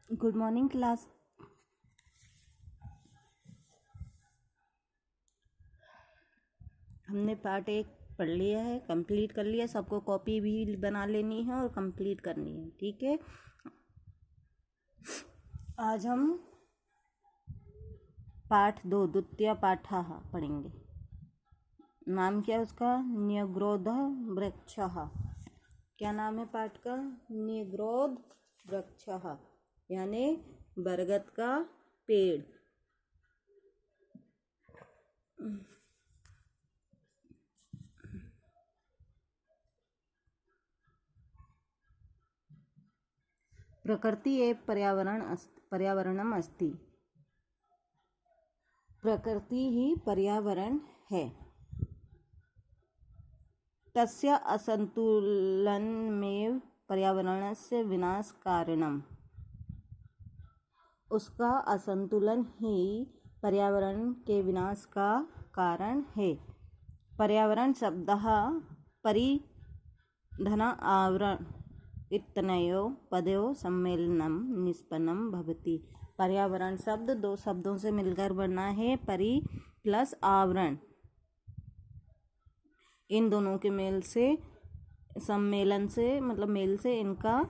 Good morning class. हमने part 1 पढ़ लिया है, कंप्लीट कर लिया। सबको कॉपी भी बना लेनी है और कंप्लीट करनी है, ठीक है। आज हम पाठ 2 द्वितीय पाठः पढ़ेंगे। नाम क्या है उसका? न्यग्रोध वृक्षः। क्या नाम है पाठ का? न्यग्रोध वृक्षः, यानी बरगद का पेड़। प्रकृति एव पर्यावरणम अस्ति। प्रकृति ही पर्यावरण है। तस्य असंतुलनमेव पर्यावरणस्य विनाश कारणम। उसका असंतुलन ही पर्यावरण के विनाश का कारण है। पर्यावरण शब्दः परिधन आवरण इत्यनयोः पदयोः सम्मेलनं निष्पन्नं भवति। पर्यावरण शब्द 2 शब्दों से मिलकर बना है, परि प्लस आवरण। इन दोनों के मेल से, सम्मेलन से, मतलब मेल से इनका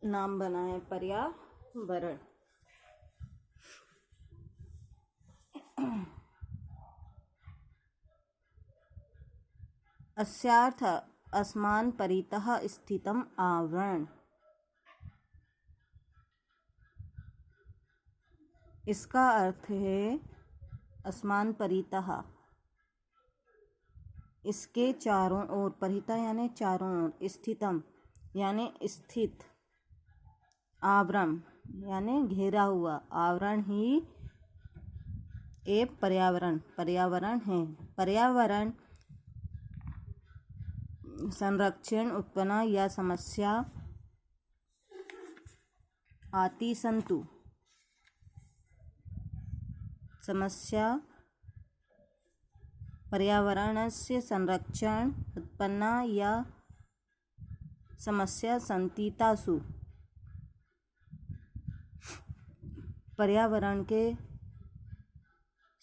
नाम बना है पर्यावरण। अस्यार्थ अस्मान् परितः स्थितम् आवरण। इसका अर्थ है अस्मान् परितः, इसके चारों ओर, परितः यानी चारों ओर, स्थितम यानी स्थित, आवरण यानी घेरा हुआ, आवरण ही एक पर्यावरण है। पर्यावरण संरक्षण उत्पन्न या समस्या आती संतु। समस्या पर्यावरणस्य संरक्षण उत्पन्न या समस्या सन्ति तासु। पर्यावरण के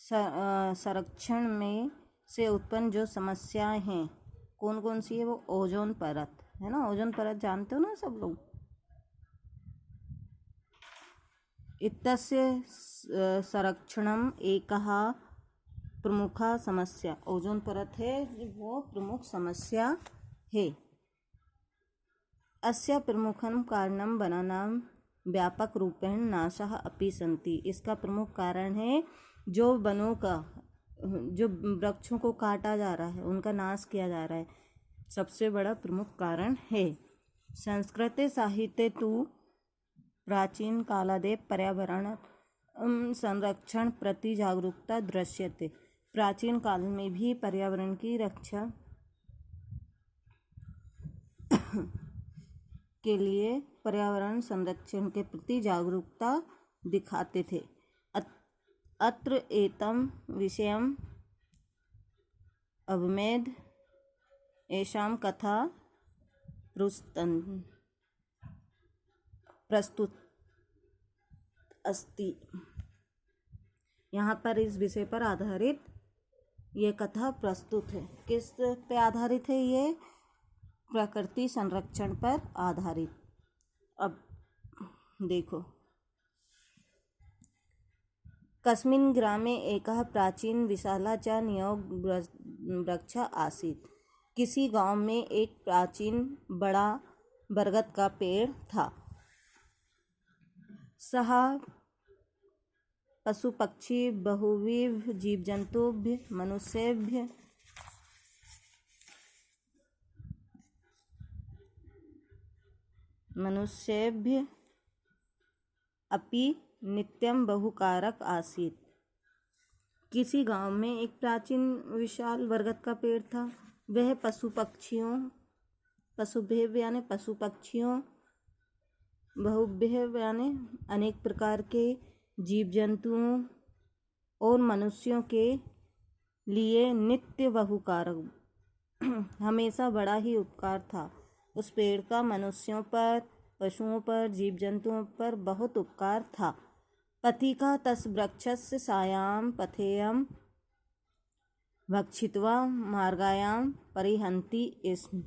संरक्षण में से उत्पन्न जो समस्याएं हैं, कौन कौन सी है? वो ओजोन परत है ना। ओजोन परत जानते हो ना सब लोग। इत्यस्य संरक्षणम एकः प्रमुखा समस्या। ओजोन परत है वो प्रमुख समस्या है। अस्य प्रमुखं कारणं वनानां व्यापक रूपेण नाशः अपि सन्ति। इसका प्रमुख कारण है जो वनों का, जो वृक्षों को काटा जा रहा है, उनका नाश किया जा रहा है, सबसे बड़ा प्रमुख कारण है। संस्कृते साहित्ये तु प्राचीन कालादेव पर्यावरण संरक्षण प्रति जागरूकता दृश्यते। प्राचीन काल में भी पर्यावरण की रक्षा के लिए, पर्यावरण संरक्षण के प्रति जागरूकता दिखाते थे। अत्र एतम विषयम अवमेध एषां कथा प्रस्तुत अस्ति। यहाँ पर इस विषय पर आधारित ये कथा प्रस्तुत है। किस पे आधारित है? ये प्रकृति संरक्षण पर आधारित। अब देखो, कस्मिन् ग्रामे एकः प्राचीन विशाला च नियोग वृक्ष आसीत्। किसी गांव में एक प्राचीन बड़ा बरगद का पेड़ था। सः पशु पक्षी बहुविध जीव जंतुभ्यः मनुष्येभ्यः अपि नित्यं बहुकारक आसीत्। किसी गांव में एक प्राचीन विशाल बरगद का पेड़ था। वह पशुभ्य यानी पशु पक्षियों, बहुभ्य यानी अनेक प्रकार के जीव जंतुओं और मनुष्यों के लिए नित्य बहुकारक, हमेशा बड़ा ही उपकार था। उस पेड़ का मनुष्यों पर, पशुओं पर, जीव जंतुओं पर बहुत उपकार था। पथिका तस् वृक्षस्य सायां पथेयं भक्षित्वा मार्गायां परिहन्ति स्म।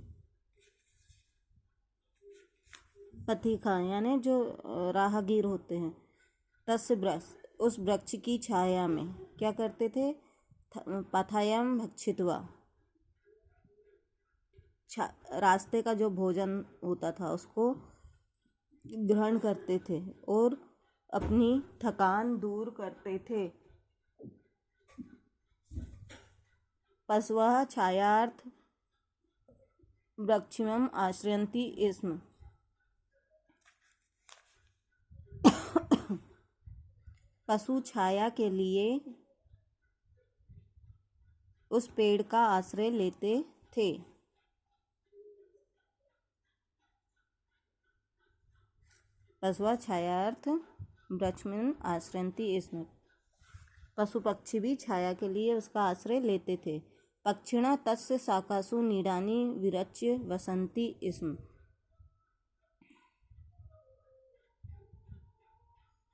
पथिका यानी जो राहगीर होते हैं, तस्य वृक्ष उस वृक्ष की छाया में क्या करते थे, पथायम भक्षित्वा रास्ते का जो भोजन होता था उसको ग्रहण करते थे और अपनी थकान दूर करते थे। पशवः छायार्थ वृक्षिमम् आश्रयन्ति स्म। पशु छाया के लिए उस पेड़ का आश्रय लेते थे। पशुआ छायार्थ वृक्षमिन् आश्रयन्ति स्म। पशु पक्षी भी छाया के लिए उसका आश्रय लेते थे। पक्षिणा तस्य शाखासु नीडानि विरच्य वसन्ति स्म।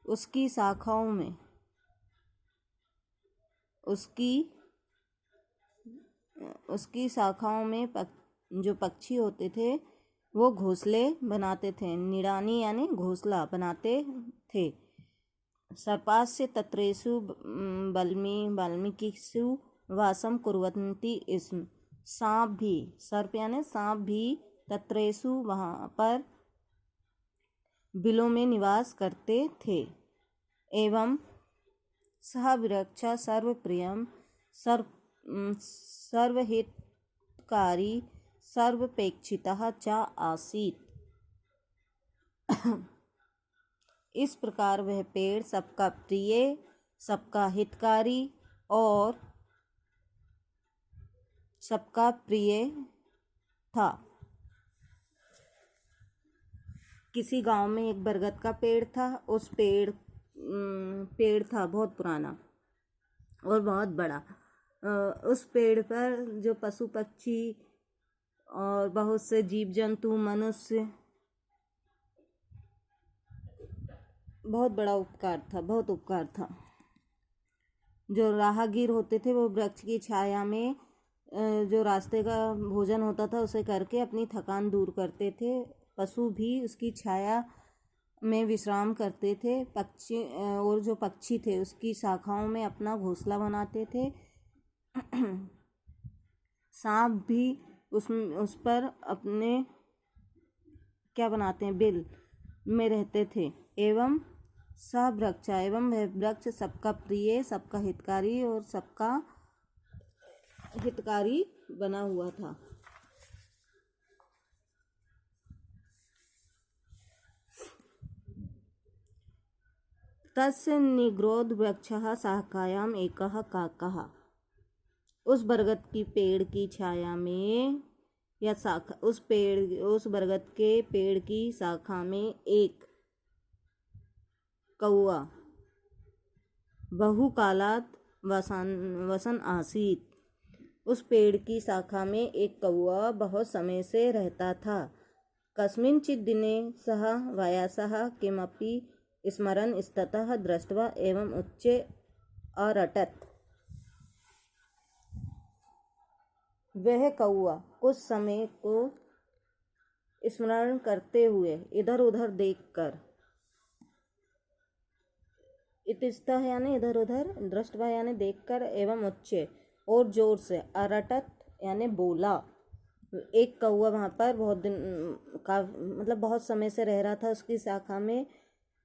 उसकी शाखाओं में उसकी शाखाओं में जो पक्षी होते थे वो घोंसले बनाते थे। निडानी यानी घोंसला बनाते थे। सर्पास्य तत्रेषु वाल्मीकिषु वासं कुर्वन्ति स्म। सांप भी, सर्प यानी सांप भी, तत्रेषु वहाँ पर बिलों में निवास करते थे। एवं सह वृक्ष सर्वप्रियं सर्वहितकारी सर्वपेक्षितः च आसीत्। इस प्रकार वह पेड़ सबका प्रिय, सबका हितकारी और सबका प्रिय था। किसी गांव में एक बरगद का पेड़ था। उस पेड़ था बहुत पुराना और बहुत बड़ा। उस पेड़ पर जो पशु पक्षी और बहुत से जीव जंतु, मनुष्य, बहुत बड़ा बहुत उपकार था। जो राहगीर होते थे वो वृक्ष की छाया में जो रास्ते का भोजन होता था उसे करके अपनी थकान दूर करते थे। पशु भी उसकी छाया में विश्राम करते थे। पक्षी और जो पक्षी थे उसकी शाखाओं में अपना घोंसला बनाते थे। सांप भी उस पर अपने क्या बनाते हैं, बिल में रहते थे। एवं सह वृक्ष एवं वह वृक्ष सबका प्रिय, सबका हितकारी और सबका हितकारी बना हुआ था। तस्य निग्रोध वृक्षः शाखायाम् एकः काकः। उस बरगद की पेड़ की छाया में या शाखा उस बरगद के पेड़ की शाखा में एक कौआ बहुकालात् वसन आसीत्। उस पेड़ की शाखा में एक कौआ बहुत समय से रहता था। कस्मिंचित् दिने सः वयसः किमपि स्मरन् स्ततः दृष्ट्वा एवं उच्चे अरटत्। वह कौआ कुछ समय को स्मरण करते हुए इधर उधर देखकर, इतस्तः यानी इधर उधर, दृष्ट्वा यानी देखकर, एवं उच्चे और जोर से, अरटत यानी बोला। एक कौआ वहाँ पर बहुत दिन का मतलब बहुत समय से रह रहा था उसकी शाखा में।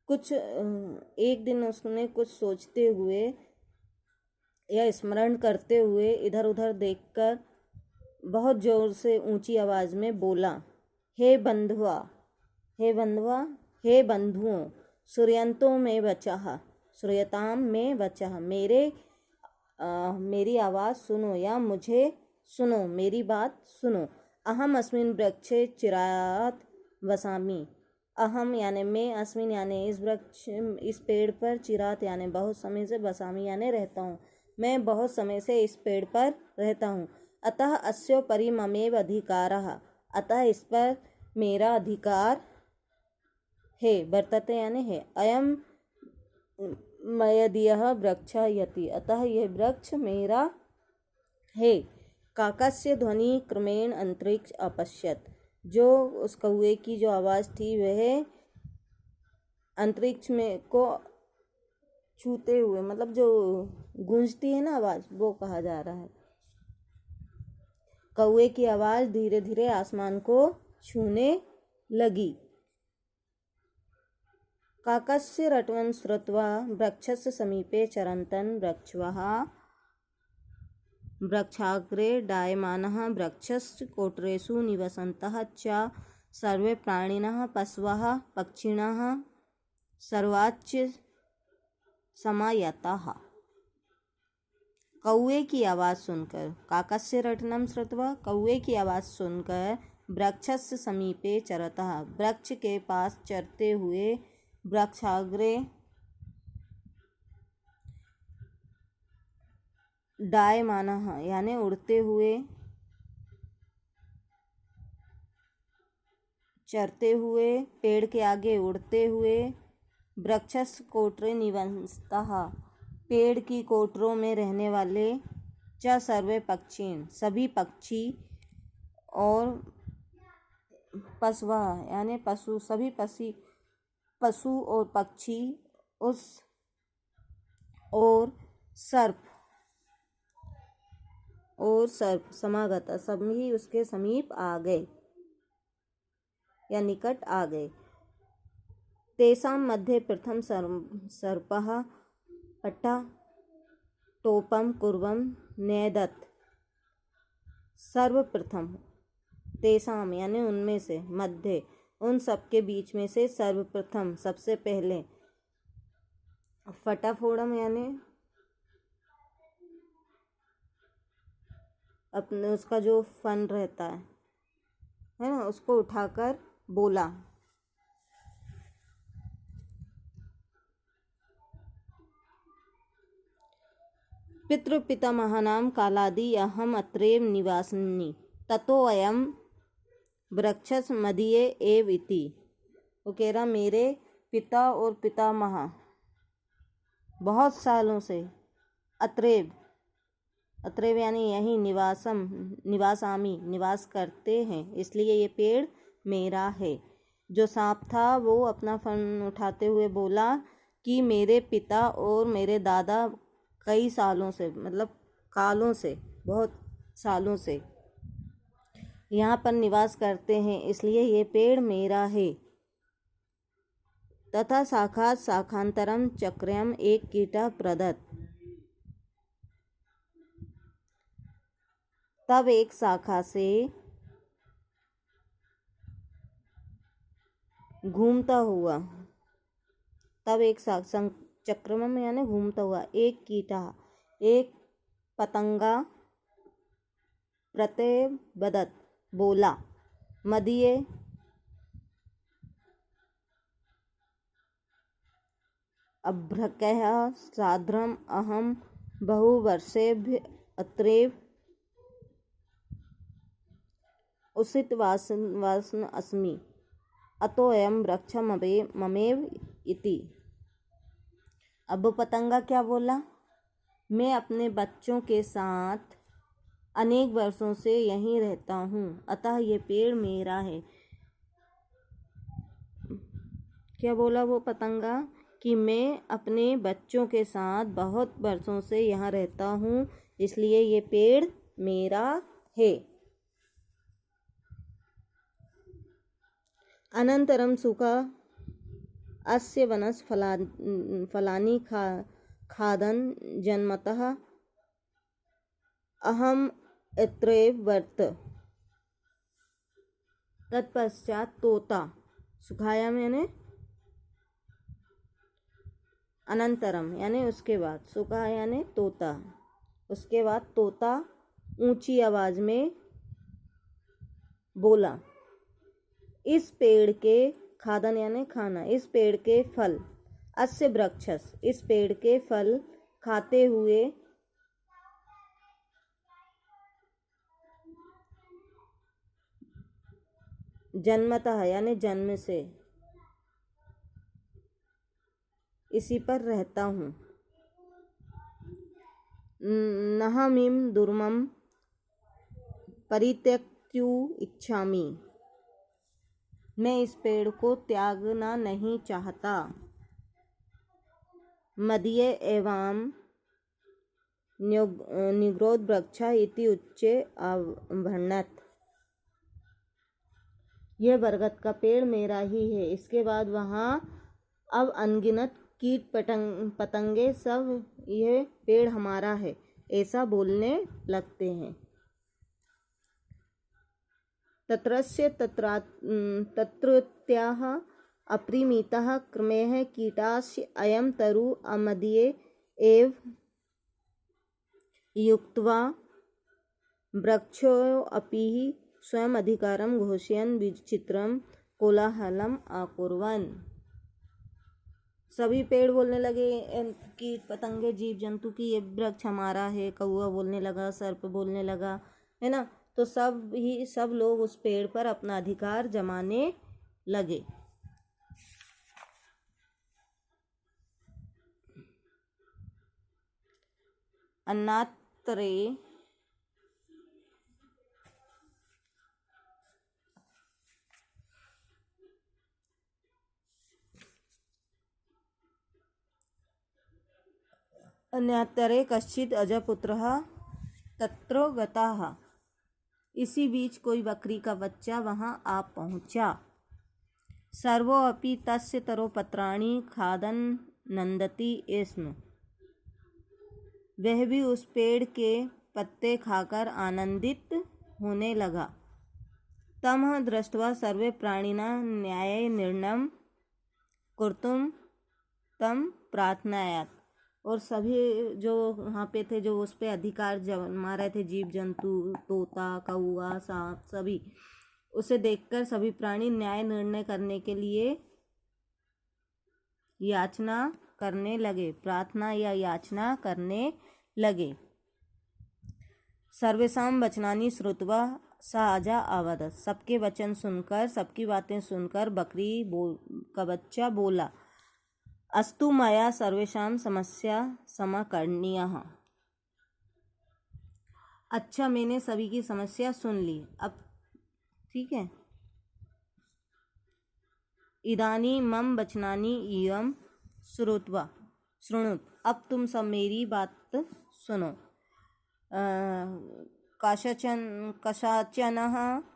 एक दिन उसने कुछ सोचते हुए या स्मरण करते हुए इधर उधर देखकर बहुत जोर से ऊंची आवाज में बोला, हे बंधुआ, हे बंधुआ, हे बंधुओं, सूर्यंतों में बचा, सूर्यताम में बचा, मेरी आवाज़ सुनो या मुझे सुनो, मेरी बात सुनो। अहम अस्मिन् वृक्षे चिरात् वसामि। अहम यानी मैं, अस्मिन यानी इस पेड़ पर, चिरात यानी बहुत समय से, बसामी यानी रहता हूँ, मैं बहुत समय से इस पेड़ पर रहता हूँ। अतः अस्योपरि ममेव अधिकारः। अतः इस पर मेरा अधिकार है, वर्तते यानी है। अयम मयदीयः वृक्षः यति, अतः यह वृक्ष मेरा है। काकस्य ध्वनि क्रमेण अंतरिक्ष अपश्यत, जो उस कौए की जो आवाज़ थी वह अंतरिक्ष में को छूते हुए, मतलब जो गूंजती है ना आवाज़, वो कहा जा रहा है। कौए की आवाज़ धीरे धीरे आसमान को छूने लगी। काकस्य रटवन् श्रुत्वा वृक्षस्य समीपे चरन्तन् वृक्षवः वृक्षाग्रे डायमानः वृक्षस्य कोटरेषु निवसन्तः च सर्वे प्राणिनः पशवः पक्षिणः सर्वाच्च समायताः। कौए की आवाज़ सुनकर, काकस्य रटनं श्रुत्वा, कौए की आवाज़ सुनकर वृक्षस्य समीपे चरतः, वृक्ष के पास चरते हुए, वृक्षाग्रे डायमानः यानी उड़ते हुए, चरते हुए, पेड़ के आगे उड़ते हुए, वृक्षस्य कोटरे निवसन्तः पेड़ की कोटरों में रहने वाले, च सर्वे पक्षीण सभी पक्षी, और पशवा यानी पशु सभी पशु और पक्षी, उस और सर्प समागत सभी उसके समीप आ गए या निकट आ गए। तेषां मध्ये प्रथम सर्पः पट्टा टोपम कुर्वम नेदत, सर्वप्रथम, तेषां यानी उनमें से, मध्य उन सबके बीच में से, सर्वप्रथम सबसे पहले, फटाफोड़म यानी अपने उसका जो फन रहता है ना, उसको उठाकर बोला। पितृपितामहानां कालादि अहम अत्रैव निवासिनी ततो अयम वृक्षस मदीये एव इति। वो कह रहा मेरे पिता और पितामह बहुत सालों से अत्रैव यानी यहीं निवासामी निवास करते हैं, इसलिए ये पेड़ मेरा है। जो सांप था वो अपना फन उठाते हुए बोला कि मेरे पिता और मेरे दादा कई सालों से, मतलब कालों से, बहुत सालों से यहाँ पर निवास करते हैं, इसलिए ये पेड़ मेरा है। तथा शाखात् शाखांतरम चक्रम एक कीटा प्रदत्त, तब एक शाखा से घूमता हुआ, तब एक चक्रम यानी घूमता हुआ, एक कीटा एक पतंगा प्रत्यबदत बोला, मदीये अभ्रकः सार्धम् अहम बहुवर्षेभ्य अत्रैव उषितवासन अस्मि अतोऽयं वृक्षः ममेव इति। अब पतंगा क्या बोला, मैं अपने बच्चों के साथ अनेक वर्षों से यहीं रहता हूँ, अतः ये पेड़ मेरा है। क्या बोला वो पतंगा कि मैं अपने बच्चों के साथ बहुत वर्षों से यहाँ रहता हूँ, इसलिए ये पेड़ मेरा है। अनंतरम सुखा अस्य वनस् फलानि खादन् जन्मतः अहम अत्रैव वर्त। तत्पश्चात तोता, सुखाया मैंने, अनंतरम यानी उसके बाद, सुखा यानी तोता, उसके बाद तोता ऊंची आवाज में बोला, इस पेड़ के खादन यानी खाना, इस पेड़ के फल, अस्य वृक्षस इस पेड़ के फल खाते हुए जन्मतः यानी जन्म से इसी पर रहता हूँ। नहमिं दुर्मं परित्यक्तुं इच्छामि, मैं इस पेड़ को त्यागना नहीं चाहता। मदीये एवं निग्रोध वृक्ष इति उच्चे अभण्णत्, यह बरगद का पेड़ मेरा ही है। इसके बाद वहाँ अब अनगिनत कीट पतंगे सब यह पेड़ हमारा है ऐसा बोलने लगते हैं। तत्रस्य तत्रत्याः अपरिमितः क्रमेः कीटास्य अयं तरु अमदीये एव युक्त्वा वृक्षोऽपि स्वयं अधिकारं घोषयन् विचित्रं कोलाहलम् अकुर्वन्। सभी पेड़ बोलने लगे, कीट पतंगे जीव जंतु की ये वृक्ष हमारा है। कौआ बोलने लगा, सर्प बोलने लगा, है ना। तो सब लोग उस पेड़ पर अपना अधिकार जमाने लगे। अन्नात्रे अन्यतरे कश्चित् अजपुत्रः तत्र गतः, इसी बीच कोई बकरी का बच्चा वहां आ पहुंचा। सर्वोऽपि तस्य तरोपत्राणि खादन् नन्दति स्म, वह भी उस पेड़ के पत्ते खाकर आनंदित होने लगा। तमः दृष्ट्वा सर्वे प्राणिनः न्याय निर्णयं कर्तुं तं प्रार्थनायात्, और सभी जो वहाँ पे थे, जो उस पे अधिकार जमा रहे थे, जीव जंतु, तोता, कौआ, सांप, सभी, उसे देखकर सभी प्राणी न्याय निर्णय करने के लिए याचना करने लगे, प्रार्थना या याचना करने लगे। सर्वेषां वचनानि श्रुत्वा स अजा अवदत्, सबके वचन सुनकर, सबकी बातें सुनकर बकरी का बच्चा बोला, अस्तु मया सर्वेषां समस्या समाकरणीयः, अच्छा मैंने सभी की समस्या सुन ली, अब ठीक है। इदानीं मम वचनानि इयं श्रुत्वा शृणुत, अब तुम सब मेरी बात सुनो। कशाचन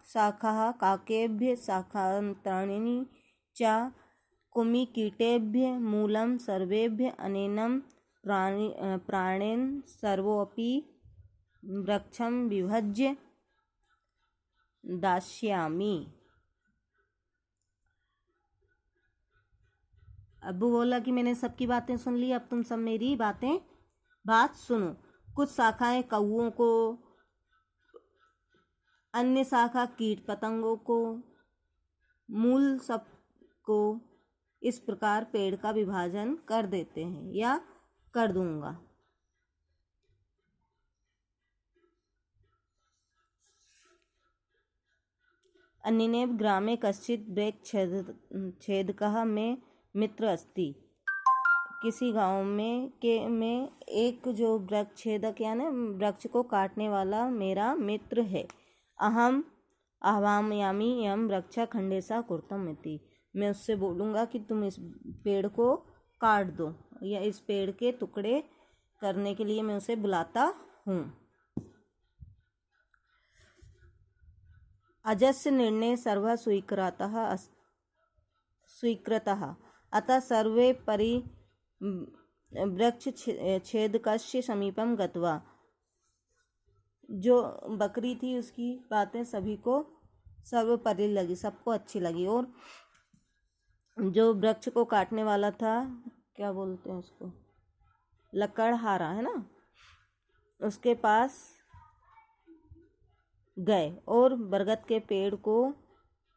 शाखाः काकेभ्यः शाखान्तराणि च कुमिकीटेभ्यः मूलं सर्वेभ्यः अनेनं प्राणेन सर्वोऽपि वृक्षं विभज्य दास्यामि। अब वो बोला कि मैंने सबकी बातें सुन ली, अब तुम सब मेरी बात सुनो। कुछ शाखाएं कौओं को, अन्य शाखा कीट पतंगों को, मूल सब को, इस प्रकार पेड़ का विभाजन कर देते हैं या कर दूंगा। अन्येन ग्रामे कश्चित् वृक्षछेदकः मे मित्र अस्ति, किसी गांव में एक जो वृक्ष छेदक यानी वृक्ष को काटने वाला मेरा मित्र है। अहम आह्वायामि यं वृक्ष खंडेशा कुरुतम् इति, मैं उससे बोलूँगा कि तुम इस पेड़ को काट दो, या इस पेड़ के टुकड़े करने के लिए मैं उसे बुलाता हूँ। अजस्य निर्णय सर्वः स्वीकृतः, अतः सर्वे वृक्ष छेदकस्य समीपं गत्वा, जो बकरी थी उसकी बातें सभी को सर्वोपरि लगी, सबको अच्छी लगी, और जो वृक्ष को काटने वाला था, क्या बोलते हैं उसको, लकड़हारा है ना, उसके पास गए और बरगद के पेड़ को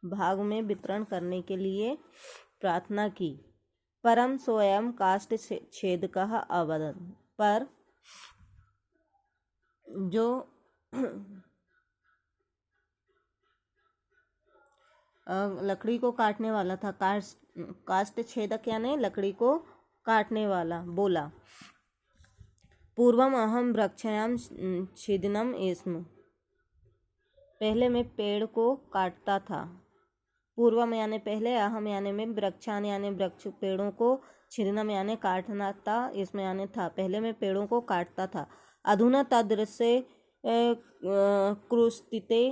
भाग में वितरण करने के लिए प्रार्थना की। परम स्वयं काष्ठ छेदकः अवदत्, पर जो लकड़ी को काटने वाला था। काष्ठ छेदक यानी लकड़ी को काटने वाला। बोला, पूर्वम अहम वृक्षायाम छेदनम एस्म, पहले मैं पेड़ को काटता था। पूर्वम यानी पहले, अहम यानी में, वृक्षान यानी वृक्ष पेड़ों को, छेदनम यानी काटना था, इसमें यानी था, पहले मैं पेड़ों को काटता था। अधुना तदृशे कृस्तिते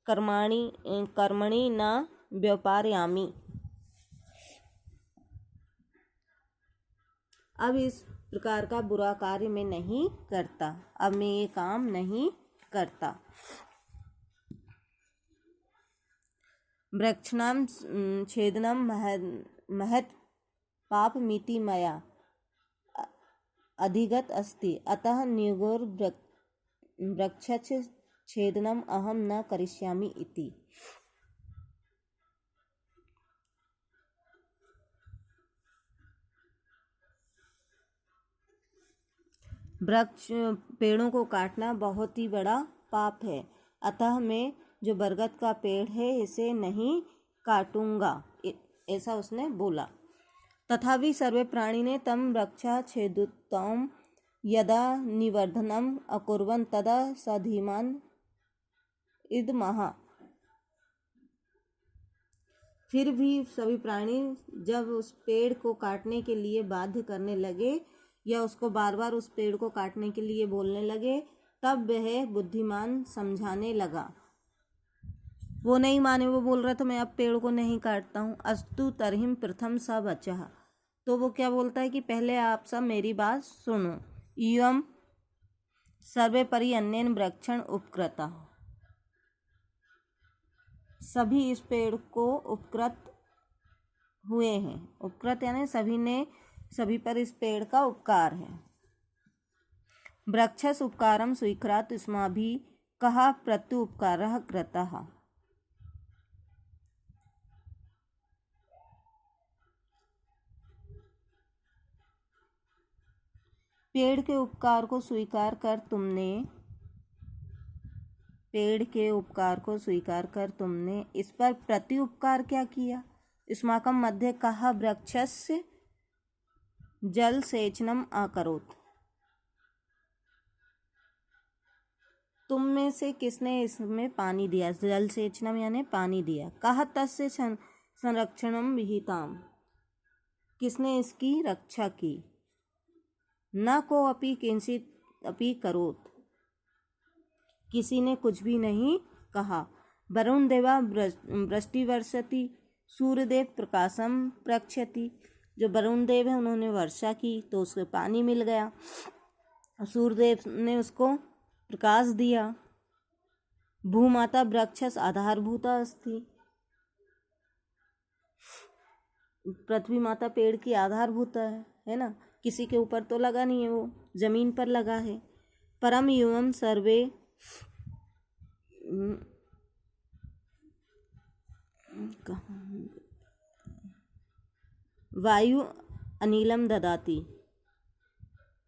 कर्मणि न व्यापारयामि, अब इस प्रकार का बुरा कार्य मैं नहीं करता, अब मैं ये काम नहीं करता। वृक्षणां छेदनम महत् पापमिति मया अधिगत अस्ति, अतः न्युगोर वृक्षस्य छेदनम अहम न करिष्यामि इति। वृक्ष पेड़ों को काटना बहुत ही बड़ा पाप है, अतः मैं जो बरगद का पेड़ है इसे नहीं काटूंगा, ऐसा उसने बोला। तथापि सर्वे प्राणिने तम वृक्षा छेदुत्तम यदा निवर्धनम अकुर्वन् तदा स धीमान् इदमः, फिर भी सभी प्राणी जब उस पेड़ को काटने के लिए बाध्य करने लगे या उसको बार बार उस पेड़ को काटने के लिए बोलने लगे, तब वह बुद्धिमान समझाने लगा। वो नहीं माने, वो बोल रहा था मैं अब पेड़ को नहीं काटता हूँ। अस्तु तरहिम प्रथम स वचः, तो वो क्या बोलता है कि पहले आप सब मेरी बात सुनो। इयम सर्वे परि अन्येन वृक्षण उपकृता, सभी इस पेड़ को उपकृत हुए हैं। उपकृत यानी सभी ने, सभी पर इस पेड़ का उपकार है। वृक्षस उपकारम स्वीकृत अस्माभिः कः प्रत्युपकारः कृतः, पेड़ के उपकार को स्वीकार कर तुमने, पेड़ के उपकार को स्वीकार कर तुमने इस पर प्रति उपकार क्या किया। अस्माकं मध्ये कः वृक्षस्य जल सेचनम अकरोत्, तुम में से किसने इसमें पानी दिया, जल सेचनम यानी पानी दिया। कः तस्य संरक्षणम विहिताम, किसने इसकी रक्षा की। न को अपि किंचित अपि करोत्, किसी ने कुछ भी नहीं कहा। वरुण देवा वृष्टि वर्षति, सूर्यदेव प्रकाशम प्रक्षति, जो वरुण देव है उन्होंने वर्षा की तो उसको पानी मिल गया, सूर्यदेव ने उसको प्रकाश दिया। भूमाता वृक्षस आधारभूता अस्ति, पृथ्वी माता पेड़ की आधारभूता है ना, किसी के ऊपर तो लगा नहीं है, वो जमीन पर लगा है। परम युवम सर्वे वायु अनिलम ददाति,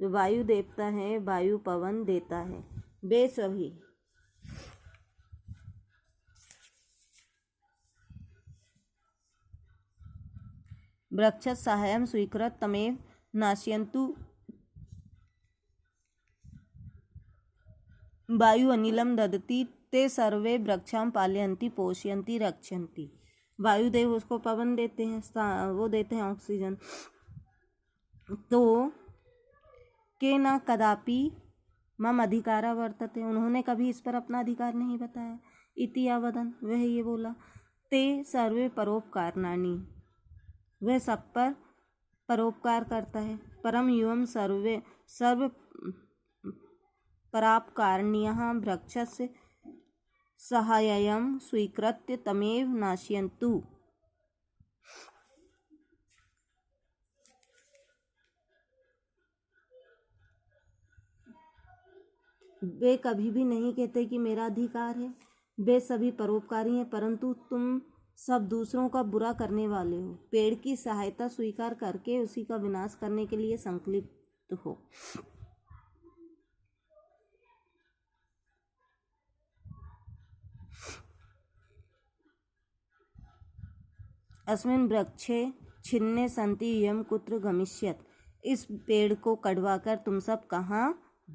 जो वायु देवता है, वायु पवन देता है। वे सभी वृक्ष सहायम स्वीकृत तमेव नाशयन्तु, वायु अनिलम ददति ते सर्वे वृक्षां पालयन्ति पोषयन्ति रक्षन्ति, वायुदेव उसको पवन देते हैं, वो देते हैं ऑक्सीजन। तो के न कदापि मम अधिकारा वर्तते, उन्होंने कभी इस पर अपना अधिकार नहीं बताया। इति अवदन, वह ये बोला। ते सर्वे परोपकारणानि, वह सब पर परोपकार करता है। परम युवम सर्व परापकारणीयः वृक्षस्य सहाय्यं स्वीकृत्य तमेव नाशयन्तु, वे कभी भी नहीं कहते कि मेरा अधिकार है। वे सभी परोपकारी हैं, परंतु तुम सब दूसरों का बुरा करने वाले हो, पेड़ की सहायता स्वीकार करके उसी का विनाश करने के लिए संकल्पित हो। अस्मिन् वृक्षे छिन्ने सन्ति यम कुत्र गमिष्यत्। इस पेड़ को कटवाकर तुम सब कहाँ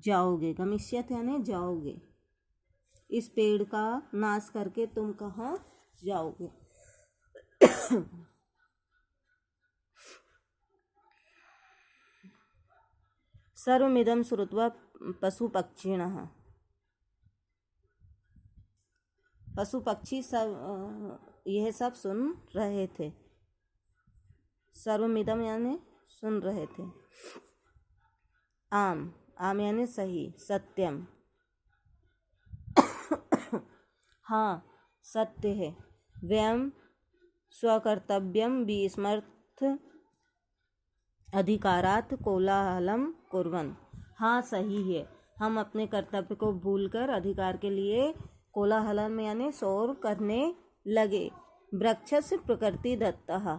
जाओगे। गमिष्यत् यानी जाओगे। इस पेड़ का नाश करके तुम कहाँ जाओगे। सर्वमिदं श्रुत्वा पशु पक्षिणः। पशु पक्षी सब यह सब सुन रहे थे। सर्वमिदम यानी सुन रहे थे। आम आम यानी सही, सत्यम हाँ सत्य है। वयम स्वकर्तव्यम विस्मर्थ अधिकारात् कोलाहलम कुर्वन्। हाँ सही है, हम अपने कर्तव्य को भूलकर अधिकार के लिए कोलाहलम यानी शोर करने लगे। वृक्षस्य प्रकृति दत्तः।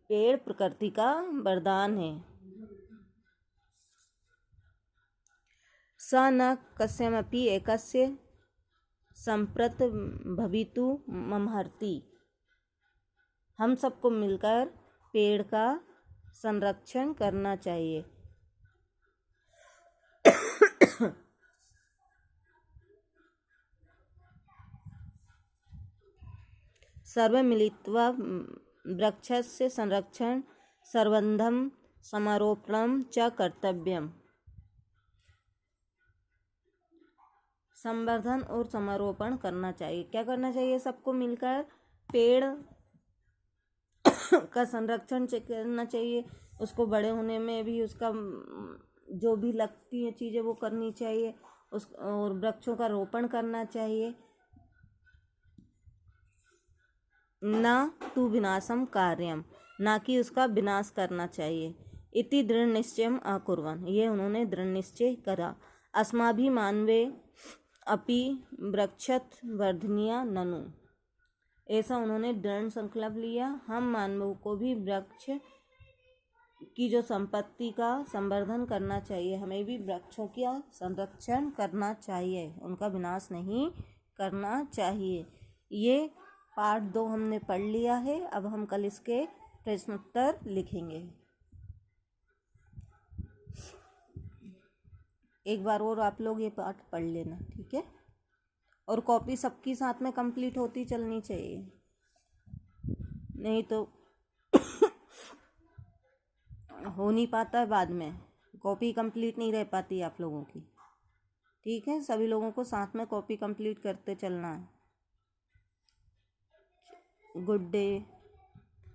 पेड़ प्रकृति का वरदान है। स न कस्यमपि एकस्य संप्रत भवितु ममहर्ति। हम सबको मिलकर पेड़ का संरक्षण करना चाहिए। सर्वे मिलित्वा वृक्षस्य संरक्षण सर्वन्धम समारोपणम च कर्तव्यम। संवर्धन और समारोपण करना चाहिए। क्या करना चाहिए? सबको मिलकर पेड़ का संरक्षण करना चाहिए। उसको बड़े होने में भी उसका जो भी लगती है चीज़ें वो करनी चाहिए। और वृक्षों का रोपण करना चाहिए। न तु विनाशम कार्यम, ना कि उसका विनाश करना चाहिए। इति दृढ़ निश्चयम अकुर्वन्, ये उन्होंने दृढ़ निश्चय करा। अस्माभिः मानवे अपि वृक्षत वर्धनीया ननु, ऐसा उन्होंने दृढ़ संकल्प लिया। हम मानवों को भी वृक्ष की जो संपत्ति का संवर्धन करना चाहिए। हमें भी वृक्षों का संरक्षण करना चाहिए, उनका विनाश नहीं करना चाहिए। ये पार्ट 2 हमने पढ़ लिया है। अब हम कल इसके प्रश्नोत्तर लिखेंगे। एक बार और आप लोग ये पाठ पढ़ लेना, ठीक है। और कॉपी सबकी साथ में कंप्लीट होती चलनी चाहिए, नहीं तो हो नहीं पाता है। बाद में कॉपी कंप्लीट नहीं रह पाती आप लोगों की, ठीक है। सभी लोगों को साथ में कॉपी कंप्लीट करते चलना है। Good day.